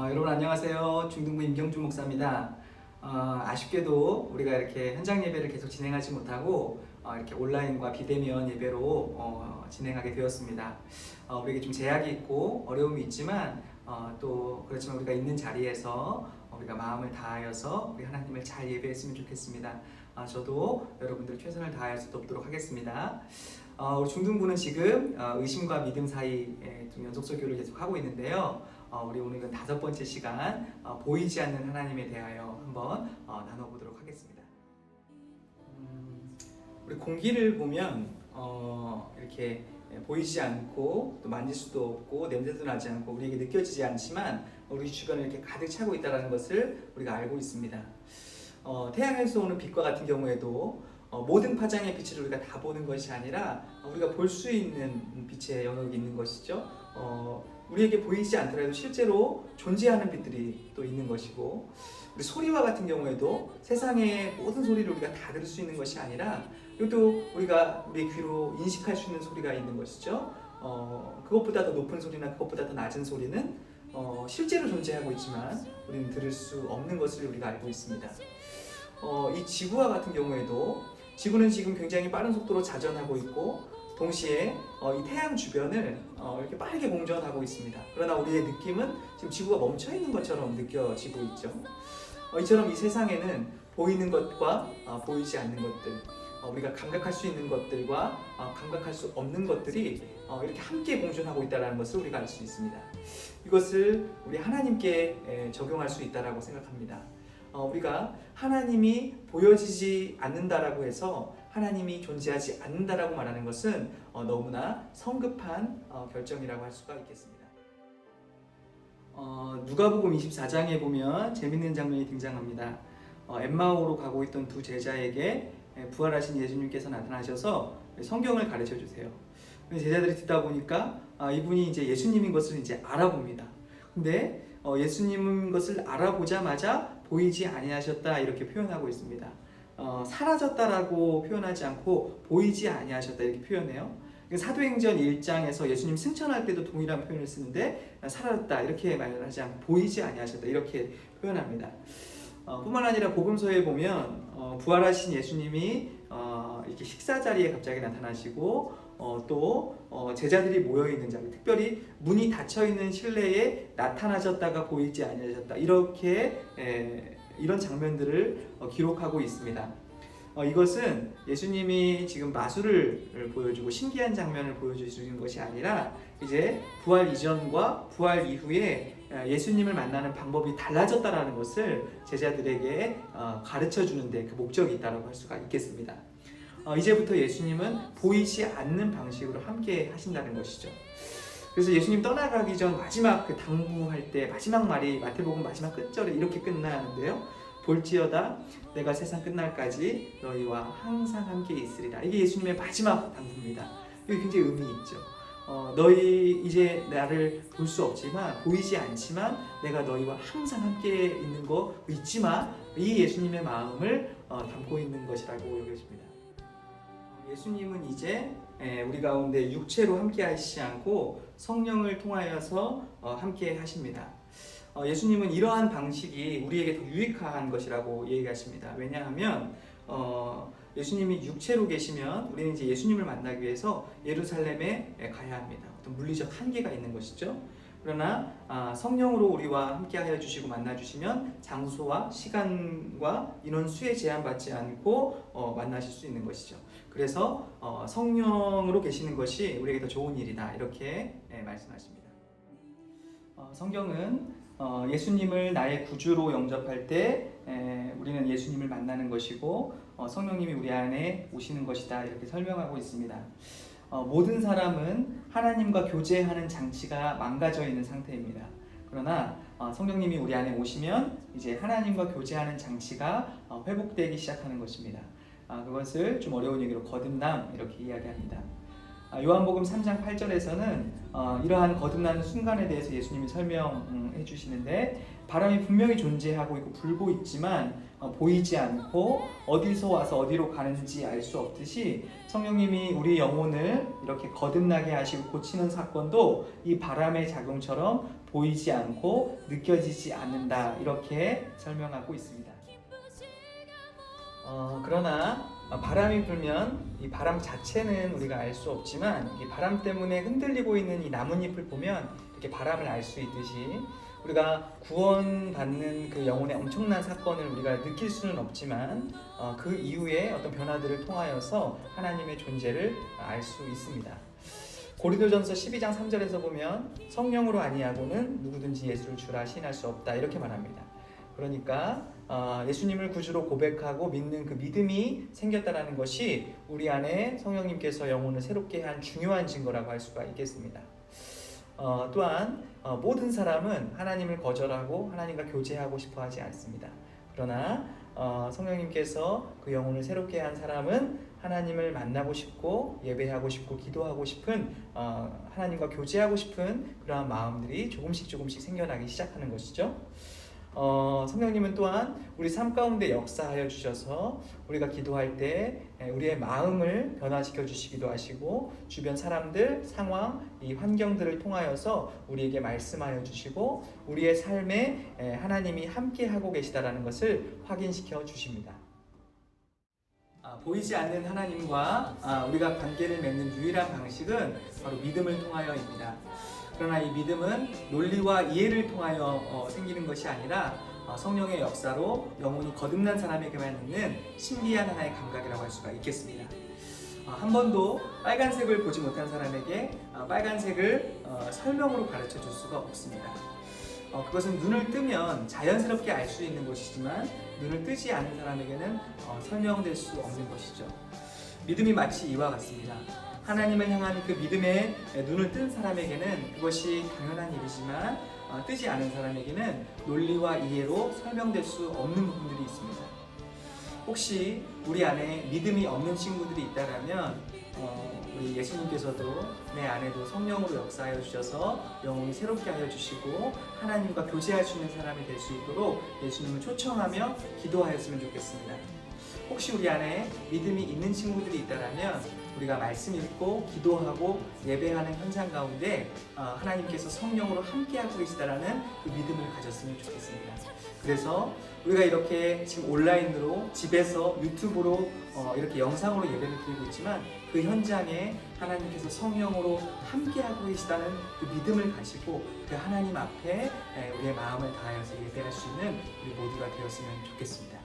여러분 안녕하세요. 중등부 임경준 목사입니다. 아쉽게도 우리가 이렇게 현장 예배를 계속 진행하지 못하고 이렇게 온라인과 비대면 예배로 진행하게 되었습니다. 우리에게 좀 제약이 있고 어려움이 있지만 또 그렇지만 우리가 있는 자리에서 우리가 마음을 다하여서 우리 하나님을 잘 예배했으면 좋겠습니다. 저도 여러분들 최선을 다할 수 돕도록 하겠습니다. 우리 중등부는 지금 의심과 믿음 사이 좀 연속 설교를 계속 하고 있는데요. 우리 오늘은 5번째 시간 보이지 않는 하나님에 대하여 한번 나눠보도록 하겠습니다. 우리 공기를 보면 이렇게 보이지 않고 또 만질 수도 없고 냄새도 나지 않고 우리에게 느껴지지 않지만 우리 주변에 이렇게 가득 차고 있다는 것을 우리가 알고 있습니다. 태양에서 오는 빛과 같은 경우에도 모든 파장의 빛을 우리가 다 보는 것이 아니라 우리가 볼 수 있는 빛의 영역이 있는 것이죠. 우리에게 보이지 않더라도 실제로 존재하는 빛들이 또 있는 것이고, 우리 소리와 같은 경우에도 세상의 모든 소리를 우리가 다 들을 수 있는 것이 아니라 또 우리가 우리의 귀로 인식할 수 있는 소리가 있는 것이죠. 그것보다 더 높은 소리나 그것보다 더 낮은 소리는 실제로 존재하고 있지만 우리는 들을 수 없는 것을 우리가 알고 있습니다. 이 지구와 같은 경우에도 지구는 지금 굉장히 빠른 속도로 자전하고 있고 동시에 이 태양 주변을 이렇게 빠르게 공전하고 있습니다. 그러나 우리의 느낌은 지금 지구가 멈춰 있는 것처럼 느껴지고 있죠. 이처럼 이 세상에는 보이는 것과 보이지 않는 것들, 우리가 감각할 수 있는 것들과 감각할 수 없는 것들이 이렇게 함께 공존하고 있다는 것을 우리가 알 수 있습니다. 이것을 우리 하나님께 적용할 수 있다고 생각합니다. 우리가 하나님이 보여지지 않는다라고 해서 하나님이 존재하지 않는다라고 말하는 것은 너무나 성급한 결정이라고 할 수가 있겠습니다. 누가복음 24장에 보면 재밌는 장면이 등장합니다. 엠마오로 가고 있던 두 제자에게 부활하신 예수님께서 나타나셔서 성경을 가르쳐 주세요. 제자들이 듣다 보니까 이분이 이제 예수님인 것을 이제 알아봅니다. 근데 예수님인 것을 알아보자마자 보이지 아니하셨다 이렇게 표현하고 있습니다. 사라졌다라고 표현하지 않고 보이지 아니하셨다 이렇게 표현해요. 사도행전 1장에서 예수님 승천할 때도 동일한 표현을 쓰는데 사라졌다 이렇게 말하지 않고 보이지 아니하셨다 이렇게 표현합니다. 뿐만 아니라 복음서에 보면 부활하신 예수님이 이렇게 식사 자리에 갑자기 나타나시고 또 제자들이 모여 있는 자리, 특별히 문이 닫혀 있는 실내에 나타나셨다가 보이지 아니하셨다 이렇게 이런 장면들을 기록하고 있습니다. 이것은 예수님이 지금 마술을 보여주고 신기한 장면을 보여주시는 것이 아니라 이제 부활 이전과 부활 이후에 예수님을 만나는 방법이 달라졌다라는 것을 제자들에게 가르쳐 주는데 그 목적이 있다고 할 수가 있겠습니다. 이제부터 예수님은 보이지 않는 방식으로 함께 하신다는 것이죠. 그래서 예수님 떠나가기 전 마지막 그 당부할 때 마지막 말이 마태복음 마지막 끝절에 이렇게 끝나는데요. 볼지어다 내가 세상 끝날까지 너희와 항상 함께 있으리라. 이게 예수님의 마지막 당부입니다. 이게 굉장히 의미 있죠. 너희 이제 나를 볼 수 없지만 보이지 않지만 내가 너희와 항상 함께 있는 거 잊지 마. 이 예수님의 마음을 담고 있는 것이라고 여겨집니다. 예수님은 이제 우리 가운데 육체로 함께 하시지 않고 성령을 통하여서 함께 하십니다. 예수님은 이러한 방식이 우리에게 더 유익한 것이라고 얘기하십니다. 왜냐하면 예수님이 육체로 계시면 우리는 이제 예수님을 만나기 위해서 예루살렘에 가야 합니다. 어떤 물리적 한계가 있는 것이죠. 그러나 성령으로 우리와 함께하여 주시고 만나 주시면 장소와 시간과 인원수에 제한받지 않고 만나실 수 있는 것이죠. 그래서 성령으로 계시는 것이 우리에게 더 좋은 일이다 이렇게 말씀하십니다. 성경은 예수님을 나의 구주로 영접할 때 우리는 예수님을 만나는 것이고 성령님이 우리 안에 오시는 것이다 이렇게 설명하고 있습니다. 모든 사람은 하나님과 교제하는 장치가 망가져 있는 상태입니다. 그러나 성령님이 우리 안에 오시면 이제 하나님과 교제하는 장치가 회복되기 시작하는 것입니다. 그것을 좀 어려운 얘기로 거듭남 이렇게 이야기합니다. 요한복음 3장 8절에서는 이러한 거듭나는 순간에 대해서 예수님이 설명해 주시는데, 바람이 분명히 존재하고 있고 불고 있지만 보이지 않고 어디서 와서 어디로 가는지 알 수 없듯이, 성령님이 우리 영혼을 이렇게 거듭나게 하시고 고치는 사건도 이 바람의 작용처럼 보이지 않고 느껴지지 않는다, 이렇게 설명하고 있습니다. 그러나 바람이 불면 이 바람 자체는 우리가 알 수 없지만, 이 바람 때문에 흔들리고 있는 이 나뭇잎을 보면 이렇게 바람을 알 수 있듯이, 우리가 구원받는 그 영혼의 엄청난 사건을 우리가 느낄 수는 없지만 그 이후에 어떤 변화들을 통하여서 하나님의 존재를 알 수 있습니다. 고린도전서 12장 3절에서 보면 성령으로 아니하고는 누구든지 예수를 주라 시인할 수 없다, 이렇게 말합니다. 그러니까 예수님을 구주로 고백하고 믿는 그 믿음이 생겼다는 것이 우리 안에 성령님께서 영혼을 새롭게 한 중요한 증거라고 할 수가 있겠습니다. 또한 모든 사람은 하나님을 거절하고 하나님과 교제하고 싶어 하지 않습니다. 그러나 성령님께서 그 영혼을 새롭게 한 사람은 하나님을 만나고 싶고 예배하고 싶고 기도하고 싶은, 하나님과 교제하고 싶은 그러한 마음들이 조금씩 생겨나기 시작하는 것이죠. 성령님은 또한 우리 삶 가운데 역사하여 주셔서 우리가 기도할 때 우리의 마음을 변화시켜 주시기도 하시고, 주변 사람들, 상황, 이 환경들을 통하여서 우리에게 말씀하여 주시고, 우리의 삶에 하나님이 함께 하고 계시다라는 것을 확인시켜 주십니다. 보이지 않는 하나님과 우리가 관계를 맺는 유일한 방식은 바로 믿음을 통하여입니다. 그러나 이 믿음은 논리와 이해를 통하여 생기는 것이 아니라 성령의 역사로 영혼이 거듭난 사람에게만 있는 신비한 하나의 감각이라고 할 수가 있겠습니다. 한 번도 빨간색을 보지 못한 사람에게 빨간색을 설명으로 가르쳐 줄 수가 없습니다. 그것은 눈을 뜨면 자연스럽게 알 수 있는 것이지만 눈을 뜨지 않은 사람에게는 설명될 수 없는 것이죠. 믿음이 마치 이와 같습니다. 하나님을 향한 그 믿음에 눈을 뜬 사람에게는 그것이 당연한 일이지만 뜨지 않은 사람에게는 논리와 이해로 설명될 수 없는 부분들이 있습니다. 혹시 우리 안에 믿음이 없는 친구들이 있다면 우리 예수님께서도 내 안에도 성령으로 역사하여 주셔서 영혼을 새롭게 하여 주시고 하나님과 교제할 수 있는 사람이 될 수 있도록 예수님을 초청하며 기도하였으면 좋겠습니다. 혹시 우리 안에 믿음이 있는 친구들이 있다면 우리가 말씀 읽고 기도하고 예배하는 현장 가운데 하나님께서 성령으로 함께하고 계시다라는 그 믿음을 가졌으면 좋겠습니다. 그래서 우리가 이렇게 지금 온라인으로 집에서 유튜브로 이렇게 영상으로 예배를 드리고 있지만, 그 현장에 하나님께서 성령으로 함께하고 계시다는 그 믿음을 가지고 그 하나님 앞에 우리의 마음을 다하여서 예배할 수 있는 우리 모두가 되었으면 좋겠습니다.